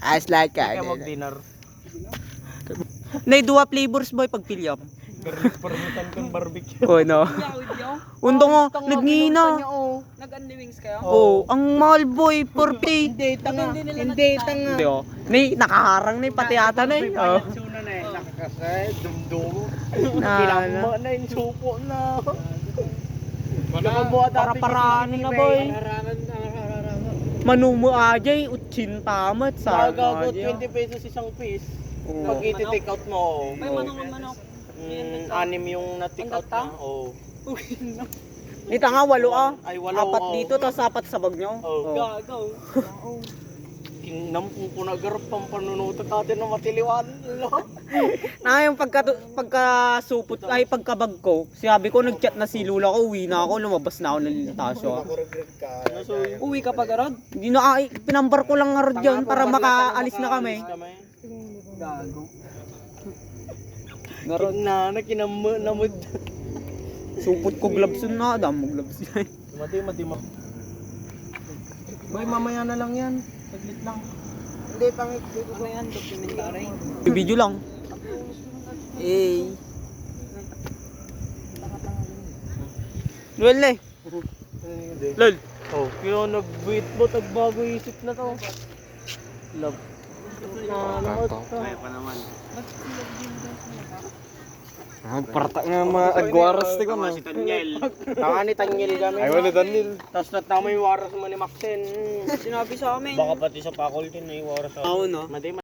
As like Kaya mag-dinner. Nay duwa flavors boy pag pilyam. Garlic parmesan kang barbecue. Oh no. Undo nga nagngina. Nag-unli wings kayo? Oh, ang mahal boy per pay. Hindi, tanga. Hindi, tanga. Hindi oh. Nay nakaharang nay pati ata nay. Oh. Suna na eh. Nakakasay, dumdum. Na. Kinama na yung supo na. Para-paraan na boy. Manumo ajay utsin tamat sa. Magagot 20 pesos isang piece. Pag iti-take out mo. May manok. Anim yung na-take out na. Oo. Ita nga walo ah. Ay, walo. Apat dito tapos apat sa bag nyo. Oo. Gagaw. Kinampung po nagarap pang panunutot natin na matiliwan. Na yung pagka-supot ay pagkabag ko. Sabi ko nag-chat na si Lula ko, uwi na ako, lumabas na ako ng Tasyo. Uwi ka pa garod? Hindi na ay pinambar ko lang nga rin dyan para makaalis na kami. Gago. Ngaron na kinamud. Supot ko gloves yun na, damo gloves yan. Mati mo. Boy, mamaya na lang yan. Saglit lang. Hindi, pangit. Ano yan? Documentary? Video lang. Eh. Luel eh. Lol. Oh, kaya nag-wait mo, tagbago isip na to. Love. Kaya pa naman. Parta nga mga agwaras ko na. Si Tanyel. Tanga ni Tanyel kami. Ay, wala Daniel. Tapos natama yung waras mo ni Maxen. Sinabi sa amin. Baka pati sa faculty na yung waras. Oo no. Madi